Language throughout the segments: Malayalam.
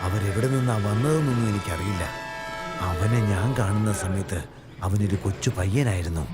അവരെവിടെ നിന്നാ വന്നതെന്നൊന്നും എനിക്കറിയില്ല. അവനെ ഞാൻ കാണുന്ന സമയത്ത് അവനൊരു കൊച്ചു പയ്യനായിരുന്നു.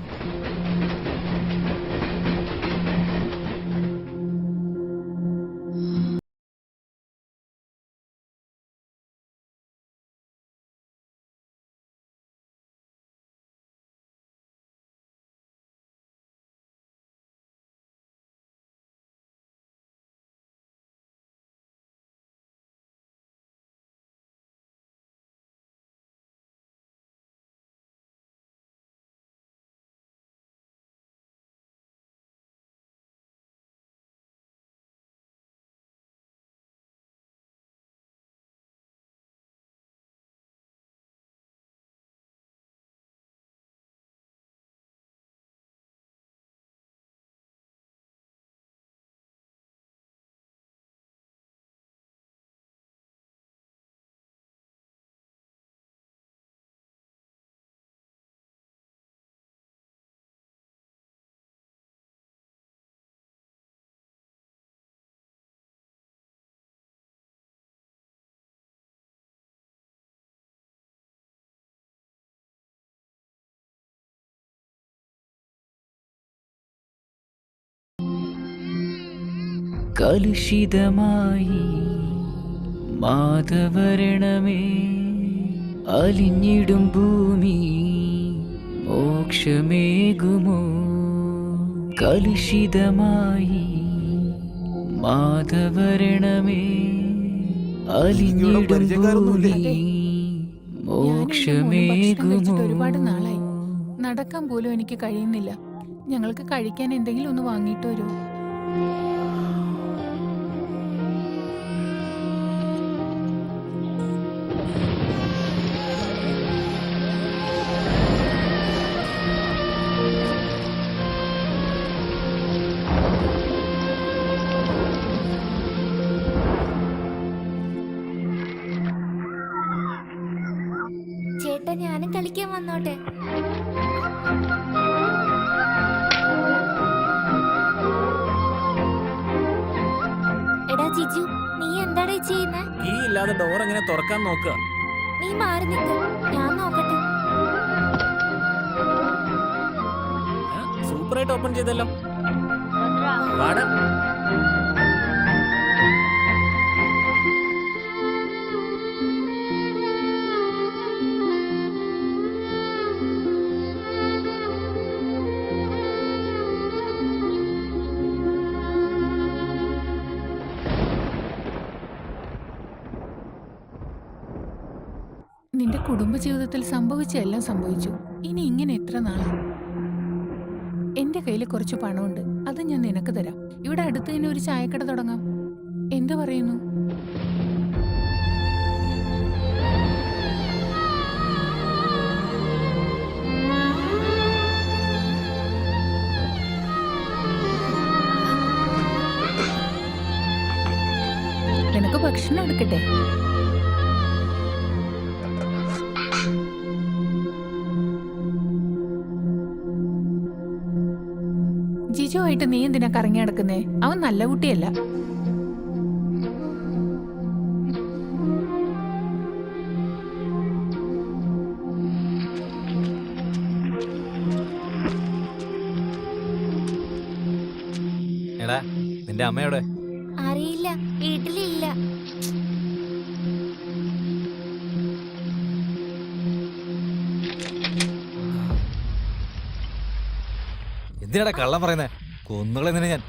കലുഷിതമായി മാധവരണമേ അലിഞ്ഞിടും ഭൂമി മോക്ഷമേകുമോ. കലുഷിതമായി മാധവരണമേ അലിഞ്ഞിടും ഭൂമി മോക്ഷമേകുമോ. ഒരുപാട് നാളായി, നടക്കാൻ പോലും എനിക്ക് കഴിയുന്നില്ല. ഞങ്ങൾക്ക് കഴിക്കാൻ എന്തെങ്കിലും ഒന്ന് വാങ്ങിയിട്ട് വരുമോ? ചേട്ടാ, ഞാനും കളിക്കാൻ വന്നോട്ടെ? എടാ ജിജു, നീ എന്താടാ ചെയ്യുന്നേ? കീ ഇല്ലാതെ ഡോർ എങ്ങനെ തുറക്കാൻ നോക്കുക? നീ മാറി നിൽക്ക്, ഞാൻ നോക്കട്ടെ. സൂപ്പറായിട്ട് ഓപ്പൺ ചെയ്തല്ലോ. വാടാ. നിന്റെ കുടുംബജീവിതത്തിൽ സംഭവിച്ച എല്ലാം സംഭവിച്ചു. ഇനി ഇങ്ങനെ എത്ര നാള്? എന്റെ കയ്യിൽ കുറച്ച് പണമുണ്ട്, അത് ഞാൻ നിനക്ക് തരാം. ഇവിടെ അടുത്ത് തന്നെ ഒരു ചായക്കട തുടങ്ങാം. എന്തു പറയുന്നു? നിനക്ക് ഭക്ഷണം എടുക്കട്ടെ? ജിജു ആയിട്ട് നീ എന്തിനാ കറങ്ങി നടക്കുന്നേ? അവൻ നല്ല കുട്ടിയല്ല. എടാ, നിന്റെ അമ്മയോടെ? അറിയില്ല, വീട്ടിലില്ല. എന്തിനാടാ കള്ളം പറയുന്നേ? കൊന്നുകളെ നിന്നെ ഞാൻ.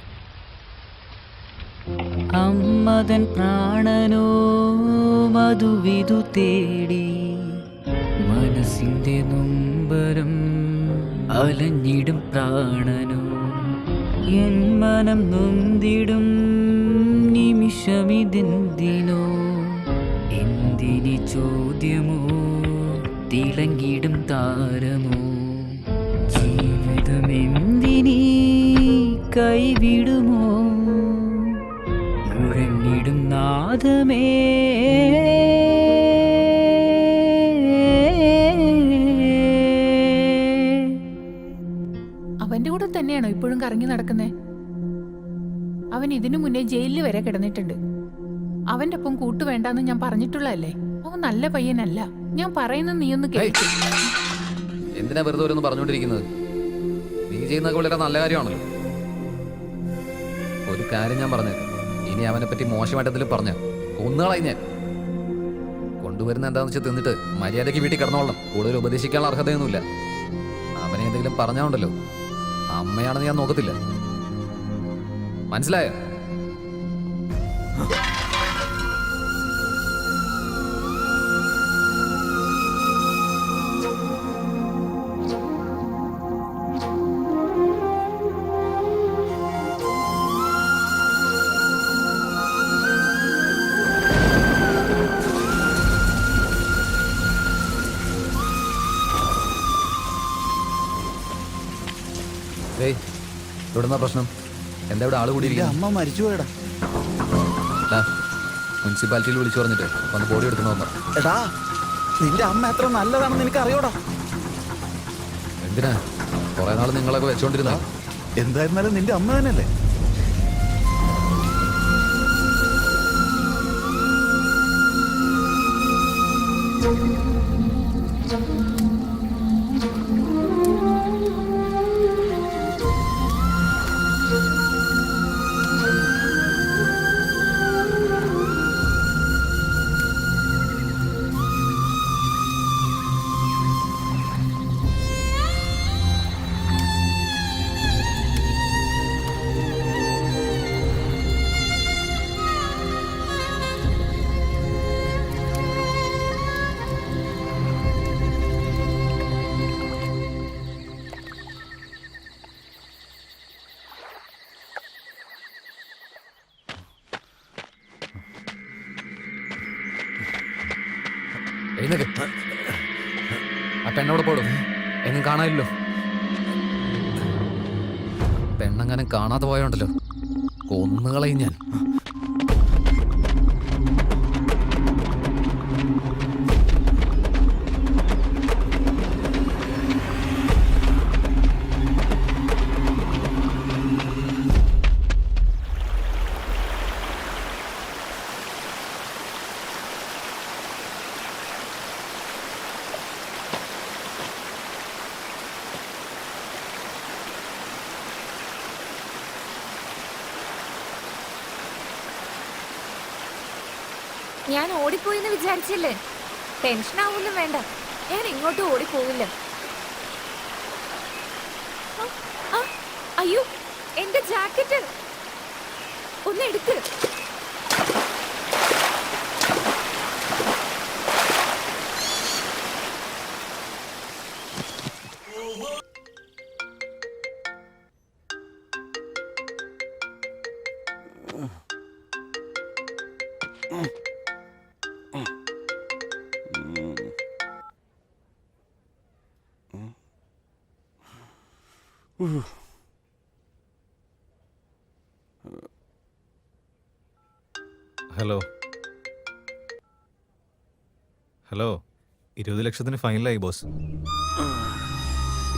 അമ്മതൻ പ്രാണനോ മധുവിധു തേടി മനസ്സിന്റെ നൊമ്പരം അലഞ്ഞിടും പ്രാണനോ. എൻ മനം നൊന്തിടും നിമിഷമിതെന്തിനോ. എന്തിനി ചോദ്യമോ തിളങ്ങിടും താരമോ. ജീവിതമെന്തിനീ കൈവിടുമോ. മുഴങ്ങിടും നാദമേ അവന്റെ കൂടെ തന്നെയാണോ ഇപ്പോഴും കറങ്ങി നടക്കുന്നേ? അവൻ ഇതിനു മുന്നേ ജയിലിൽ വരെ കിടന്നിട്ടുണ്ട്. അവന്റെ ഒപ്പം കൂട്ടു വേണ്ടാന്ന് ഞാൻ പറഞ്ഞിട്ടുള്ളതല്ലേ. അവൻ നല്ല പയ്യനല്ല. ഞാൻ പറയുന്നത് നീ ഒന്ന് കേൾക്ക്. എന്തിനാ വെറുതെ ഓരോന്ന് പറഞ്ഞുകൊണ്ടിരിക്കുന്നത്? നീ ചെയ്യുന്നതൊക്കെ വളരെ നല്ല കാര്യമാണല്ലോ. ഒരു കാര്യം ഞാൻ പറഞ്ഞേക്കാം, ഇനി അവനെ പറ്റി മോശമായിട്ട് എന്തെങ്കിലും പറഞ്ഞ കൊന്നുകളായി ഞാൻ. കൊണ്ടുവരുന്ന എന്താണെന്ന് വെച്ചാൽ തിന്നിട്ട് മര്യാദയ്ക്ക് വീട്ടിൽ കിടന്നോളണം. കൂടുതൽ ഉപദേശിക്കാനുള്ള അർഹതയൊന്നുമില്ല. അവനെ എന്തെങ്കിലും പറഞ്ഞാണ്ടല്ലോ അമ്മയാണെന്ന് ഞാൻ നോക്കത്തില്ല. മനസ്സിലായോ? ഏയ്, ഇവിടുന്ന പ്രശ്നം എന്താ? ഇവിടെ ആള് കൂടിയിരിക്കുന്നു. അമ്മ മരിച്ചു പോയടാ. മുനിസിപ്പാലിറ്റിയിൽ വിളിച്ചു പറഞ്ഞിട്ട് വന്ന് ബോഡി എടുത്തു വന്നു. എടാ, നിന്റെ അമ്മ എത്ര നല്ലതാണെന്ന് എനിക്ക് അറിയോടാ. എന്തിനാ കുറെ നാൾ നിങ്ങളൊക്കെ വെച്ചോണ്ടിരുന്ന? എന്തായിരുന്നാലും നിന്റെ അമ്മ തന്നെയല്ലേ. ആ പെണ്ണോട് പോടും എങ്ങും കാണാനില്ലോ. പെണ്ണങ്ങനെ കാണാതെ പോയോണ്ടല്ലോ കൊന്നുകളയും ഞാൻ. ഞാൻ ഓടിപ്പോയിന്ന് വിചാരിച്ചില്ലേ? ടെൻഷൻ ആവൊന്നും വേണ്ട, ഞാൻ ഇങ്ങോട്ട് ഓടിപ്പോവില്ല. അയ്യോ, എന്റെ ജാക്കറ്റ് ഒന്ന് എടുക്ക്. ഹലോ ഹലോ 20 ലക്ഷത്തിന് ഫൈനലായി ബോസ്.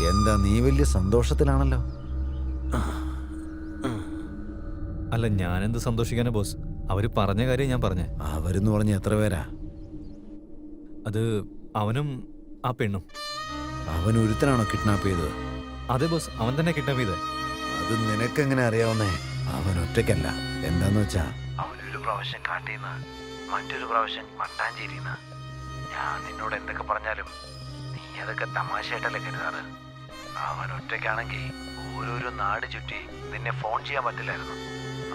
എന്താ നീ വലിയ സന്തോഷത്തിലാണല്ലോ. അല്ല, ഞാനെന്ത് സന്തോഷിക്കാനാ ബോസ്? അവര് പറഞ്ഞ കാര്യം ഞാൻ പറഞ്ഞേ. അവരെന്ന് പറഞ്ഞ എത്ര പേരാ? അത് അവനും ആ പെണ്ണും. അവൻ ഒരുത്തനാണോ കിഡ്നാപ്പ് ചെയ്തത്? അതെ ബോസ്, അവൻ തന്നെ കിഡ്നാപ്പ് ചെയ്തേ. അത് നിനക്കെങ്ങനെ അറിയാവുന്നേ? അവൻ ഒറ്റയ്ക്കല്ല. എന്താന്ന് വെച്ചാ അവനൊരു പ്രാവശ്യം കാട്ടിന്ന്, മറ്റൊരു പ്രാവശ്യം മട്ടാഞ്ചേരിന്ന്. ഞാൻ നിന്നോട് എന്തൊക്കെ പറഞ്ഞാലും നീ അതൊക്കെ തമാശയായിട്ടല്ലേ കരുതാറ്. അവൻ ഒറ്റയ്ക്കാണെങ്കിൽ ഓരോരോ നാട് ചുറ്റി നിന്നെ ഫോൺ ചെയ്യാൻ പറ്റില്ലായിരുന്നു.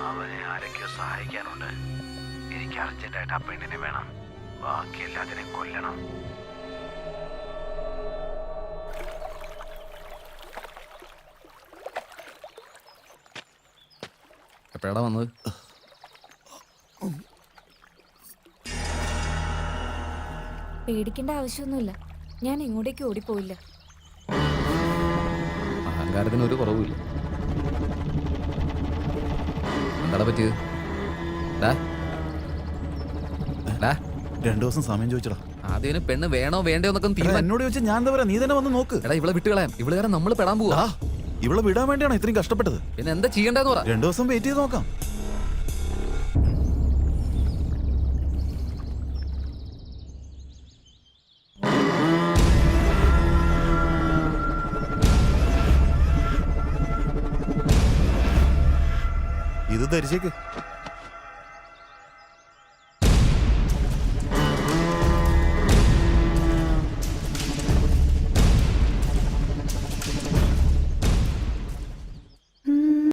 അവനെ ആരൊക്കെയോ സഹായിക്കാനുണ്ട്. എനിക്ക് അർജന്റായിട്ട് ആ പെണ്ണിനെ വേണം. ബാക്കി എല്ലാത്തിനെയും കൊല്ലണം. എപ്പോഴാ വന്നത്? പേടിക്കേണ്ട ആവശ്യമൊന്നുമില്ല, ഞാൻ ഇങ്ങോട്ടേക്ക് ഓടിപ്പോയില്ല. അഹങ്കാരത്തിന് ഒരു കുറവുമില്ല. എന്താ പറ്റിയത്? 2 ദിവസം സമയം ചോദിച്ചടാ. ആദ്യം പെണ്ണ് വേണോ വേണ്ടോ എന്നൊക്കെ തീരുമാനം എന്നോട് ചോദിച്ചാൽ ഞാൻ എന്താ പറയാ? നീ തന്നെ വന്ന് നോക്ക്. എടാ, ഇവളെ വിട്ടുകളയാം. ഇവള് കാരണം നമ്മൾ പെടാൻ പോവാ. ഇവളെ വിടാൻ വേണ്ടിയാണോ ഇത്രയും കഷ്ടപ്പെട്ടത്? പിന്നെ എന്താ ചെയ്യേണ്ടതെന്ന് പറ. 2 ദിവസം വെയിറ്റ് ചെയ്ത് നോക്കാം. ധരിച്ചേക്ക്